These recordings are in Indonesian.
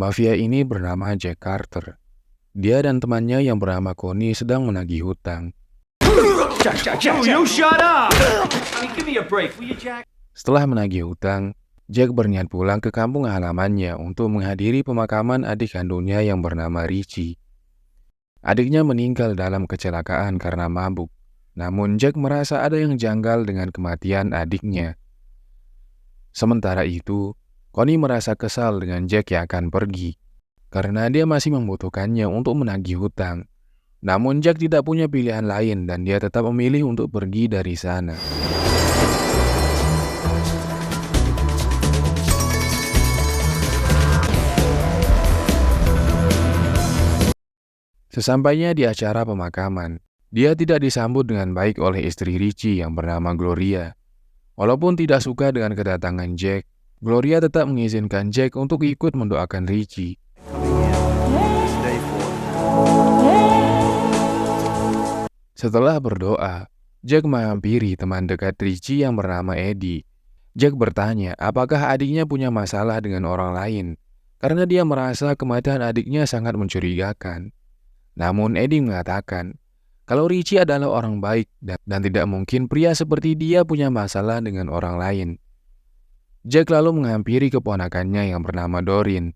Mafia ini bernama Jack Carter. Dia dan temannya yang bernama Connie sedang menagih hutang. You shut up! I mean, give me a break, will you, Jack? Setelah menagih hutang, Jack berniat pulang ke kampung halamannya untuk menghadiri pemakaman adik kandungnya yang bernama Richie. Adiknya meninggal dalam kecelakaan karena mabuk. Namun Jack merasa ada yang janggal dengan kematian adiknya. Sementara itu, Connie merasa kesal dengan Jack yang akan pergi, karena dia masih membutuhkannya untuk menagih hutang. Namun Jack tidak punya pilihan lain dan dia tetap memilih untuk pergi dari sana. Sesampainya di acara pemakaman, dia tidak disambut dengan baik oleh istri Richie yang bernama Gloria. Walaupun tidak suka dengan kedatangan Jack, Gloria tetap mengizinkan Jack untuk ikut mendoakan Richie. Setelah berdoa, Jack menghampiri teman dekat Richie yang bernama Eddie. Jack bertanya apakah adiknya punya masalah dengan orang lain, karena dia merasa kematian adiknya sangat mencurigakan. Namun Eddie mengatakan kalau Richie adalah orang baik dan tidak mungkin pria seperti dia punya masalah dengan orang lain. Jack lalu menghampiri keponakannya yang bernama Doreen.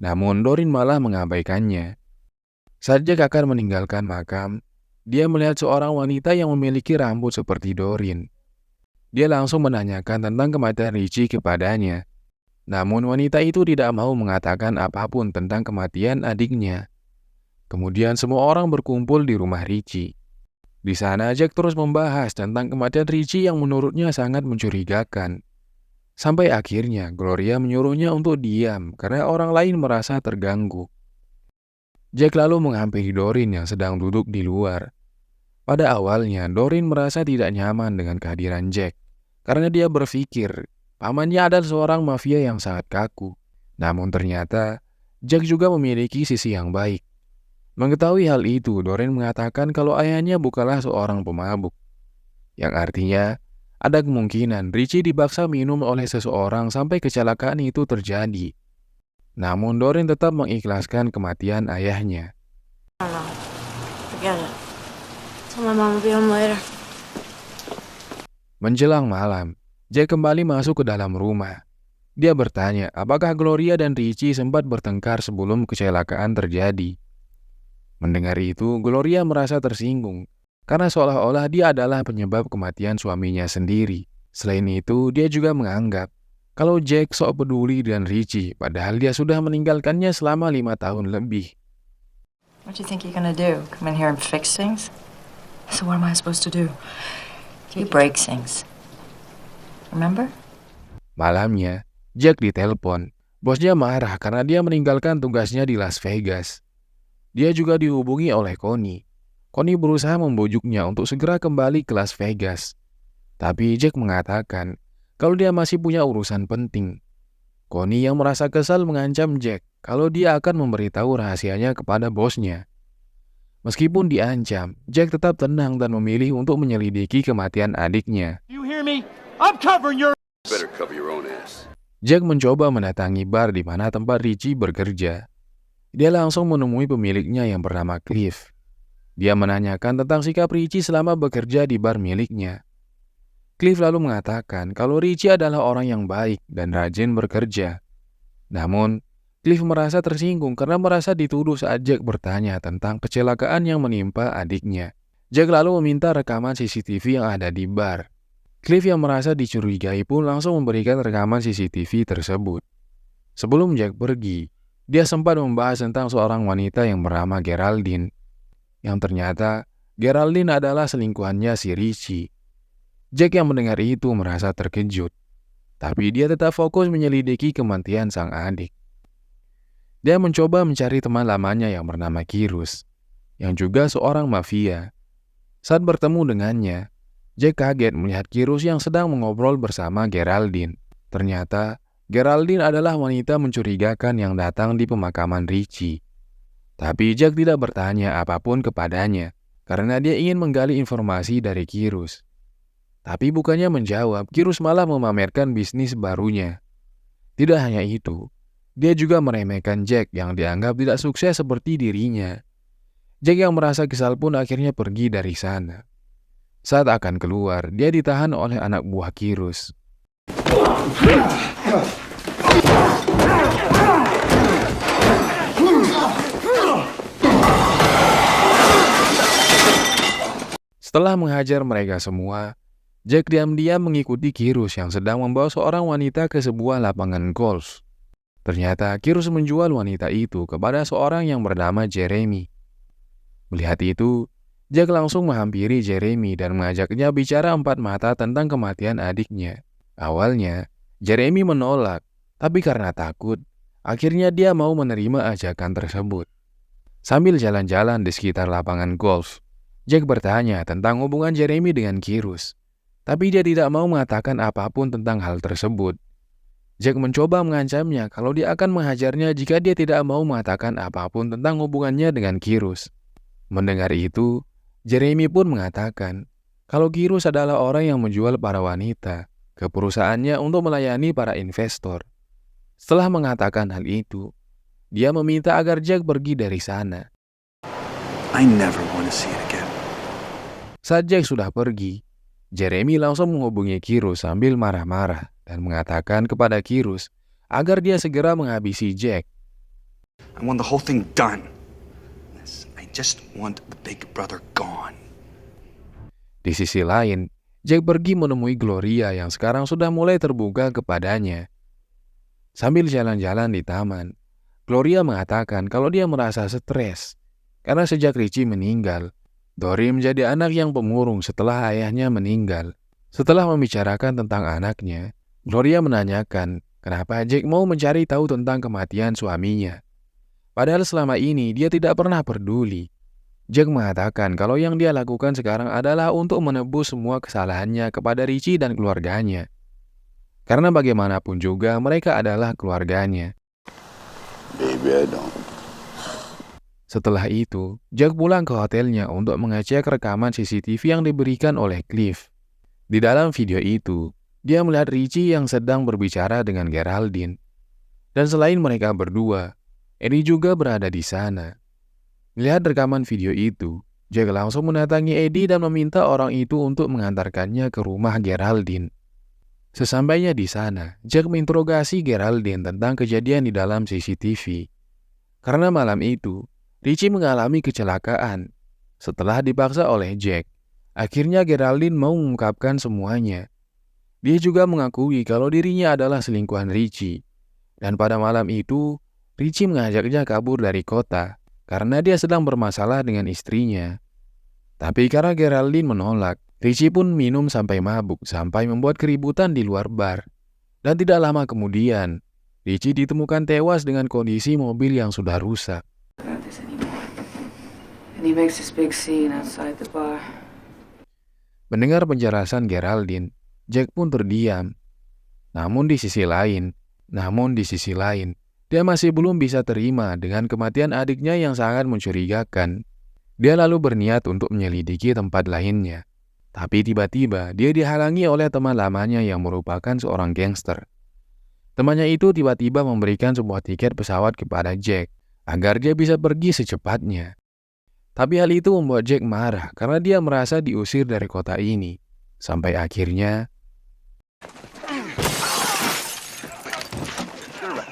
Namun Doreen malah mengabaikannya. Saat Jack akan meninggalkan makam, dia melihat seorang wanita yang memiliki rambut seperti Doreen. Dia langsung menanyakan tentang kematian Richie kepadanya. Namun wanita itu tidak mau mengatakan apapun tentang kematian adiknya. Kemudian semua orang berkumpul di rumah Richie. Di sana Jack terus membahas tentang kematian Richie yang menurutnya sangat mencurigakan. Sampai akhirnya Gloria menyuruhnya untuk diam karena orang lain merasa terganggu. Jack lalu menghampiri Doreen yang sedang duduk di luar. Pada awalnya Doreen merasa tidak nyaman dengan kehadiran Jack karena dia berpikir pamannya adalah seorang mafia yang sangat kaku. Namun ternyata Jack juga memiliki sisi yang baik. Mengetahui hal itu, Doreen mengatakan kalau ayahnya bukanlah seorang pemabuk. Yang artinya, ada kemungkinan Richie dipaksa minum oleh seseorang sampai kecelakaan itu terjadi. Namun Doreen tetap mengikhlaskan kematian ayahnya. Menjelang malam, Jack kembali masuk ke dalam rumah. Dia bertanya apakah Gloria dan Richie sempat bertengkar sebelum kecelakaan terjadi. Mendengar itu, Gloria merasa tersinggung karena seolah-olah dia adalah penyebab kematian suaminya sendiri. Selain itu, dia juga menganggap kalau Jack sok peduli dengan Richie, padahal dia sudah meninggalkannya selama 5 tahun lebih. What do you think you're gonna do? Come in here and fix things? So what am I supposed to do? You break things. Remember? Malamnya, Jack ditelepon. Bosnya marah karena dia meninggalkan tugasnya di Las Vegas. Dia juga dihubungi oleh Connie. Connie berusaha membujuknya untuk segera kembali ke Las Vegas. Tapi Jack mengatakan kalau dia masih punya urusan penting. Connie yang merasa kesal mengancam Jack kalau dia akan memberitahu rahasianya kepada bosnya. Meskipun diancam, Jack tetap tenang dan memilih untuk menyelidiki kematian adiknya. You hear me? I'm covering your... Better cover your own ass. Jack mencoba mendatangi bar di mana tempat Richie bekerja. Dia langsung menemui pemiliknya yang bernama Cliff. Dia menanyakan tentang sikap Richie selama bekerja di bar miliknya. Cliff lalu mengatakan kalau Richie adalah orang yang baik dan rajin bekerja. Namun, Cliff merasa tersinggung karena merasa dituduh saat Jack bertanya tentang kecelakaan yang menimpa adiknya. Jack lalu meminta rekaman CCTV yang ada di bar. Cliff yang merasa dicurigai pun langsung memberikan rekaman CCTV tersebut. Sebelum Jack pergi, dia sempat membahas tentang seorang wanita yang bernama Geraldine. Yang ternyata, Geraldine adalah selingkuhannya si Richie. Jack yang mendengar itu merasa terkejut. Tapi dia tetap fokus menyelidiki kematian sang adik. Dia mencoba mencari teman lamanya yang bernama Kirus, yang juga seorang mafia. Saat bertemu dengannya, Jack kaget melihat Kirus yang sedang mengobrol bersama Geraldine. Ternyata, Geraldine adalah wanita mencurigakan yang datang di pemakaman Richie. Tapi Jack tidak bertanya apapun kepadanya, karena dia ingin menggali informasi dari Kirus. Tapi bukannya menjawab, Kirus malah memamerkan bisnis barunya. Tidak hanya itu, Dia juga meremehkan Jack yang dianggap tidak sukses seperti dirinya. Jack yang merasa kesal pun akhirnya pergi dari sana. Saat akan keluar, dia ditahan oleh anak buah Kyrus. Setelah menghajar mereka semua, Jack diam-diam mengikuti Kyrus yang sedang membawa seorang wanita ke sebuah lapangan golf. Ternyata Kyrus menjual wanita itu kepada seorang yang bernama Jeremy. Melihat itu, Jack langsung menghampiri Jeremy dan mengajaknya bicara empat mata tentang kematian adiknya. Awalnya, Jeremy menolak, tapi karena takut, akhirnya dia mau menerima ajakan tersebut. Sambil jalan-jalan di sekitar lapangan golf, Jack bertanya tentang hubungan Jeremy dengan Kyrus, tapi dia tidak mau mengatakan apapun tentang hal tersebut. Jack mencoba mengancamnya kalau dia akan menghajarnya jika dia tidak mau mengatakan apapun tentang hubungannya dengan Kyrus. Mendengar itu, Jeremy pun mengatakan kalau Kyrus adalah orang yang menjual para wanita ke perusahaannya untuk melayani para investor. Setelah mengatakan hal itu, dia meminta agar Jack pergi dari sana. I never want to see it again. Saat Jack sudah pergi, Jeremy langsung menghubungi Kyrus sambil marah-marah dan mengatakan kepada Kyrus agar dia segera menghabisi Jack. I want the whole thing done. I just want the big brother gone. Di sisi lain, Jack pergi menemui Gloria yang sekarang sudah mulai terbuka kepadanya. Sambil jalan-jalan di taman, Gloria mengatakan kalau dia merasa stres karena sejak Richie meninggal, Dory menjadi anak yang pemurung setelah ayahnya meninggal. Setelah membicarakan tentang anaknya, Gloria menanyakan kenapa Jack mau mencari tahu tentang kematian suaminya. Padahal selama ini dia tidak pernah peduli. Jack mengatakan kalau yang dia lakukan sekarang adalah untuk menebus semua kesalahannya kepada Richie dan keluarganya. Karena bagaimanapun juga mereka adalah keluarganya. Baby, I don't. Setelah itu, Jack pulang ke hotelnya untuk mengecek rekaman CCTV yang diberikan oleh Cliff. Di dalam video itu, dia melihat Richie yang sedang berbicara dengan Geraldine. Dan selain mereka berdua, Eddie juga berada di sana. Melihat rekaman video itu, Jack langsung mendatangi Eddie dan meminta orang itu untuk mengantarkannya ke rumah Geraldine. Sesampainya di sana, Jack menginterogasi Geraldine tentang kejadian di dalam CCTV. Karena malam itu, Richie mengalami kecelakaan. Setelah dipaksa oleh Jack, akhirnya Geraldine mau mengungkapkan semuanya. Dia juga mengakui kalau dirinya adalah selingkuhan Richie. Dan pada malam itu, Richie mengajaknya kabur dari kota karena dia sedang bermasalah dengan istrinya. Tapi karena Geraldine menolak, Richie pun minum sampai mabuk sampai membuat keributan di luar bar. Dan tidak lama kemudian, Richie ditemukan tewas dengan kondisi mobil yang sudah rusak. And he makes this big scene outside the bar. Mendengar penjelasan Geraldine, Jack pun terdiam. Namun di sisi lain, dia masih belum bisa terima dengan kematian adiknya yang sangat mencurigakan. Dia lalu berniat untuk menyelidiki tempat lainnya. Tapi tiba-tiba dia dihalangi oleh teman lamanya yang merupakan seorang gangster. Temannya itu tiba-tiba memberikan sebuah tiket pesawat kepada Jack agar dia bisa pergi secepatnya. Tapi hal itu membuat Jack marah karena dia merasa diusir dari kota ini. Sampai akhirnya,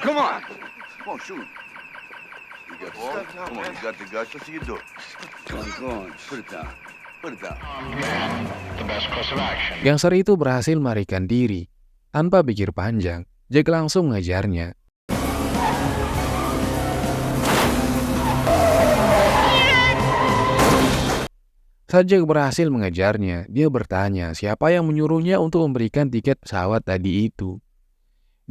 Come on! Come on, shoot. You got the ball? Come on, you got the guts. Let's see you do it. Go on. Put it down. Put it down. gangster itu berhasil melarikan diri. Tanpa pikir panjang, Jack langsung mengejarnya. Saat Jack berhasil mengejarnya, dia bertanya siapa yang menyuruhnya untuk memberikan tiket pesawat tadi itu.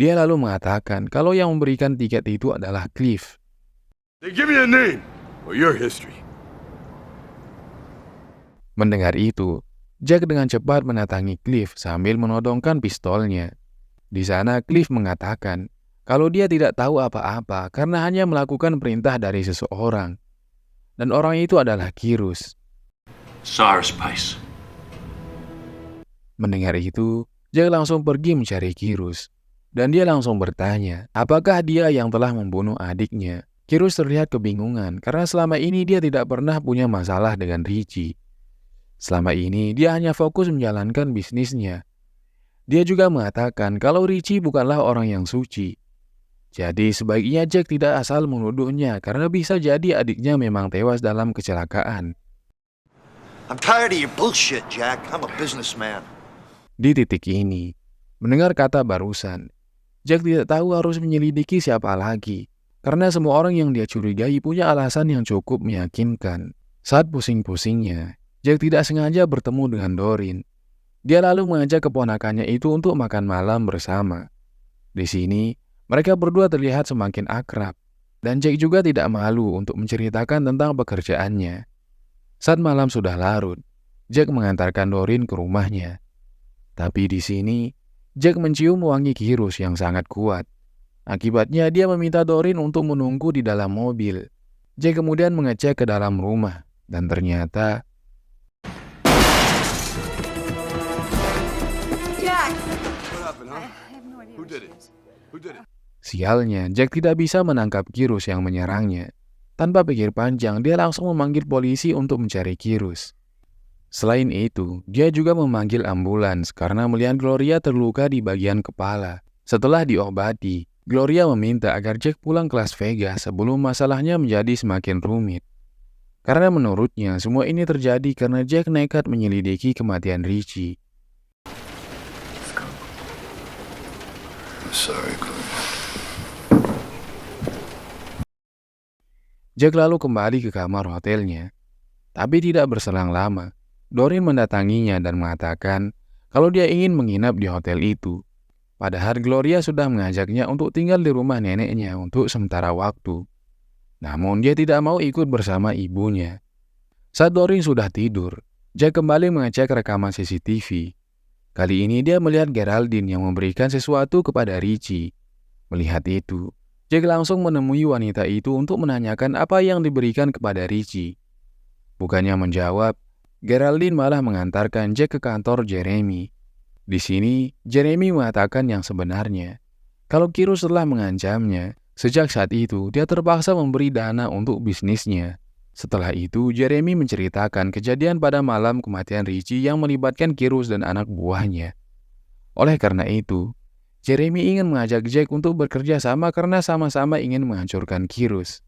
Dia lalu mengatakan kalau yang memberikan tiket itu adalah Cliff. They give me a name or your history. Mendengar itu, Jack dengan cepat mendatangi Cliff sambil menodongkan pistolnya. Di sana Cliff mengatakan kalau dia tidak tahu apa-apa karena hanya melakukan perintah dari seseorang. Dan orang itu adalah Kyrus. Cyrus Pace. Mendengar itu, Jack langsung pergi mencari Kyrus. dan dia langsung bertanya, apakah dia yang telah membunuh adiknya. Kirus terlihat kebingungan karena selama ini dia tidak pernah punya masalah dengan Richie. Selama ini dia hanya fokus menjalankan bisnisnya. Dia juga mengatakan kalau Richie bukanlah orang yang suci. Jadi sebaiknya Jack tidak asal menuduhnya karena bisa jadi adiknya memang tewas dalam kecelakaan. I'm tired of your bullshit, Jack. I'm a businessman. Di titik ini, mendengar kata barusan, Jack tidak tahu harus menyelidiki siapa lagi. Karena semua orang yang dia curigai punya alasan yang cukup meyakinkan. Saat pusing-pusingnya, Jack tidak sengaja bertemu dengan Doreen. Dia lalu mengajak keponakannya itu untuk makan malam bersama. Di sini, mereka berdua terlihat semakin akrab. Dan Jack juga tidak malu untuk menceritakan tentang pekerjaannya. Saat malam sudah larut, Jack mengantarkan Doreen ke rumahnya. Tapi di sini, Jack mencium wangi Kirus yang sangat kuat. Akibatnya dia meminta Doreen untuk menunggu di dalam mobil. Jack kemudian mengecek ke dalam rumah dan ternyata sialnya Jack tidak bisa menangkap Kirus yang menyerangnya. Tanpa pikir panjang, dia langsung memanggil polisi untuk mencari Kirus. Selain itu, dia juga memanggil ambulans karena melihat Gloria terluka di bagian kepala. Setelah diobati, Gloria meminta agar Jack pulang ke Las Vegas sebelum masalahnya menjadi semakin rumit. Karena menurutnya semua ini terjadi karena Jack nekat menyelidiki kematian Richie. I'm sorry, Chloe. Jack lalu kembali ke kamar hotelnya. Tapi tidak berselang lama, Doreen mendatanginya dan mengatakan kalau dia ingin menginap di hotel itu. Padahal Gloria sudah mengajaknya untuk tinggal di rumah neneknya untuk sementara waktu. Namun dia tidak mau ikut bersama ibunya. Saat Doreen sudah tidur, Jack kembali mengecek rekaman CCTV. Kali ini dia melihat Geraldine yang memberikan sesuatu kepada Richie. Melihat itu, Jack langsung menemui wanita itu untuk menanyakan apa yang diberikan kepada Richie. Bukannya menjawab, Geraldine malah mengantarkan Jack ke kantor Jeremy. Di sini, Jeremy mengatakan yang sebenarnya. Kalau Kirus telah mengancamnya, sejak saat itu dia terpaksa memberi dana untuk bisnisnya. Setelah itu, Jeremy menceritakan kejadian pada malam kematian Richie yang melibatkan Kirus dan anak buahnya. Oleh karena itu, Jeremy ingin mengajak Jack untuk bekerja sama karena sama-sama ingin menghancurkan Kirus.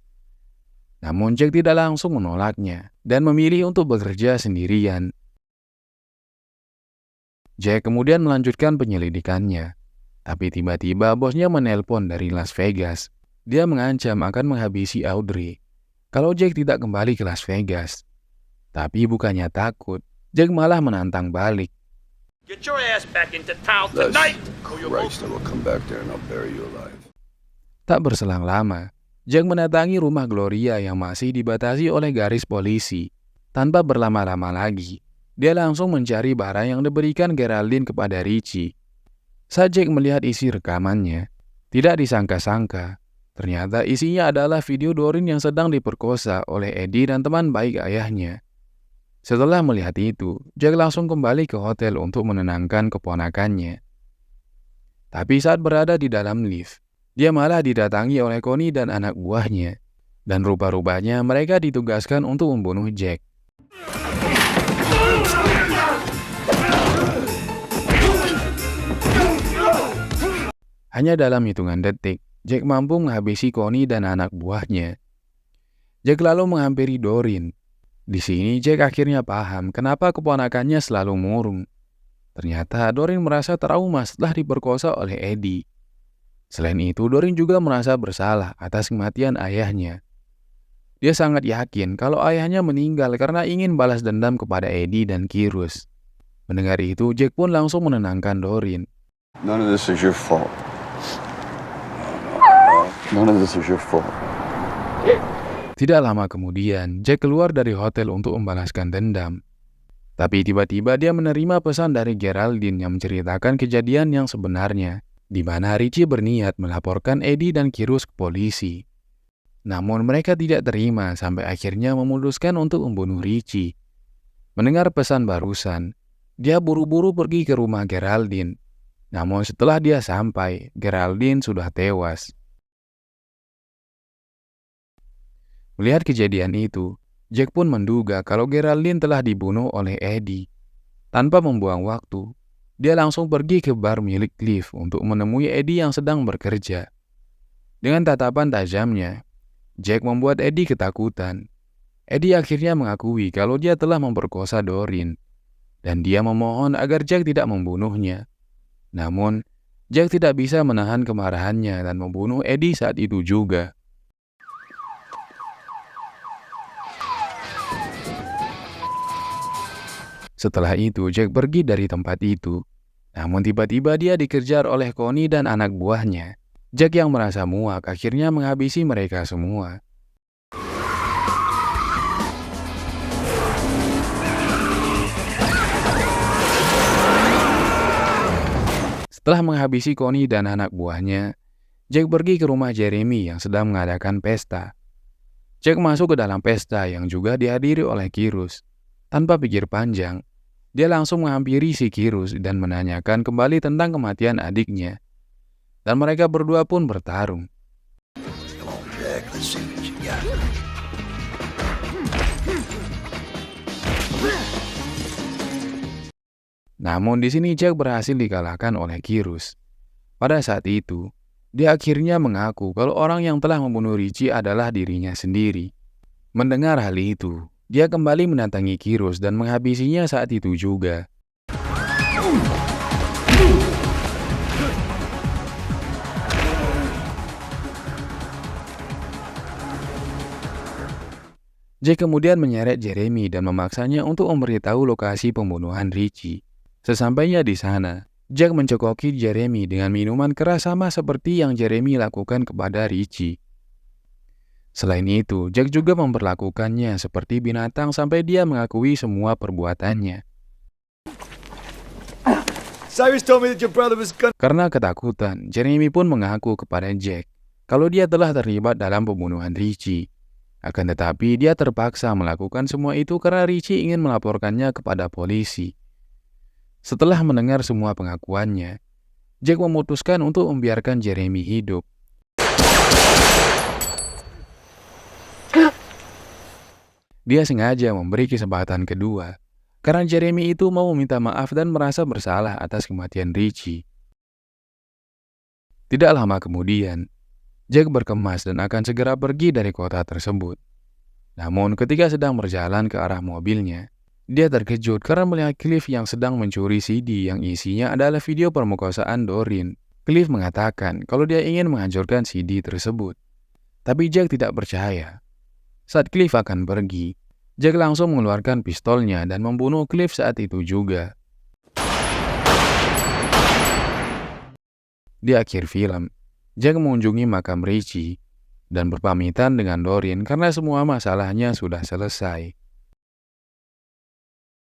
Namun Jack tidak langsung menolaknya dan memilih untuk bekerja sendirian. Jack kemudian melanjutkan penyelidikannya. Tapi tiba-tiba bosnya menelpon dari Las Vegas. Dia mengancam akan menghabisi Audrey kalau Jack tidak kembali ke Las Vegas. Tapi bukannya takut, Jack malah menantang balik. Get your ass back into town That's tonight! Christ, I will come back there and I'll bury you alive. Tak berselang lama, Jack mendatangi rumah Gloria yang masih dibatasi oleh garis polisi. Tanpa berlama-lama lagi, dia langsung mencari barang yang diberikan Geraldine kepada Richie. Saat Jack melihat isi rekamannya, tidak disangka-sangka, ternyata isinya adalah video Doreen yang sedang diperkosa oleh Eddie dan teman baik ayahnya. Setelah melihat itu, Jack langsung kembali ke hotel untuk menenangkan keponakannya. Tapi saat berada di dalam lift, dia malah didatangi oleh Connie dan anak buahnya. Dan rupa-rupanya mereka ditugaskan untuk membunuh Jack. Hanya dalam hitungan detik, Jack mampu menghabisi Connie dan anak buahnya. Jack lalu menghampiri Doreen. Di sini Jack akhirnya paham kenapa keponakannya selalu murung. Ternyata Doreen merasa trauma setelah diperkosa oleh Eddie. Selain itu, Doreen juga merasa bersalah atas kematian ayahnya. Dia sangat yakin kalau ayahnya meninggal karena ingin balas dendam kepada Eddie dan Kirus. Mendengar itu, Jack pun langsung menenangkan Doreen. None of this is your fault. None of this is your fault. Tidak lama kemudian, Jack keluar dari hotel untuk membalaskan dendam. Tapi tiba-tiba dia menerima pesan dari Geraldine yang menceritakan kejadian yang sebenarnya, di mana Richie berniat melaporkan Eddie dan Kirus ke polisi. Namun mereka tidak terima sampai akhirnya memutuskan untuk membunuh Richie. Mendengar pesan barusan, dia buru-buru pergi ke rumah Geraldine. Namun setelah dia sampai, Geraldine sudah tewas. Melihat kejadian itu, Jack pun menduga kalau Geraldine telah dibunuh oleh Eddie. Tanpa membuang waktu, dia langsung pergi ke bar milik Cliff untuk menemui Eddie yang sedang bekerja. Dengan tatapan tajamnya, Jack membuat Eddie ketakutan. Eddie akhirnya mengakui kalau dia telah memperkosa Doreen, dan dia memohon agar Jack tidak membunuhnya. Namun, Jack tidak bisa menahan kemarahannya dan membunuh Eddie saat itu juga. Setelah itu, Jack pergi dari tempat itu. Namun tiba-tiba dia dikejar oleh Connie dan anak buahnya. Jack yang merasa muak akhirnya menghabisi mereka semua. Setelah menghabisi Connie dan anak buahnya, Jack pergi ke rumah Jeremy yang sedang mengadakan pesta. Jack masuk ke dalam pesta yang juga dihadiri oleh Kyrus. Tanpa pikir panjang, dia langsung menghampiri si Kyrus dan menanyakan kembali tentang kematian adiknya. Dan mereka berdua pun bertarung. Come on, Jack. Let's see what you got. Namun di sini Jack berhasil dikalahkan oleh Kyrus. Pada saat itu, dia akhirnya mengaku kalau orang yang telah membunuh Richie adalah dirinya sendiri. Mendengar hal itu, dia kembali mendatangi Kyrus dan menghabisinya saat itu juga. Jack kemudian menyeret Jeremy dan memaksanya untuk memberitahu lokasi pembunuhan Richie. Sesampainya di sana, Jack mencekoki Jeremy dengan minuman keras sama seperti yang Jeremy lakukan kepada Richie. Selain itu, Jack juga memperlakukannya seperti binatang sampai dia mengakui semua perbuatannya. Cyrus told me that your brother was gonna... Karena ketakutan, Jeremy pun mengaku kepada Jack kalau dia telah terlibat dalam pembunuhan Richie. Akan tetapi dia terpaksa melakukan semua itu karena Richie ingin melaporkannya kepada polisi. Setelah mendengar semua pengakuannya, Jack memutuskan untuk membiarkan Jeremy hidup. Dia sengaja memberi kesempatan kedua, karena Jeremy itu mau meminta maaf dan merasa bersalah atas kematian Richie. Tidak lama kemudian, Jack berkemas dan akan segera pergi dari kota tersebut. Namun ketika sedang berjalan ke arah mobilnya, dia terkejut karena melihat Cliff yang sedang mencuri CD yang isinya adalah video perkosaan Doreen. Cliff mengatakan kalau dia ingin menghancurkan CD tersebut. Tapi Jack tidak percaya. Saat Cliff akan pergi, Jack langsung mengeluarkan pistolnya dan membunuh Cliff saat itu juga. Di akhir film, Jack mengunjungi makam Richie dan berpamitan dengan Doreen karena semua masalahnya sudah selesai.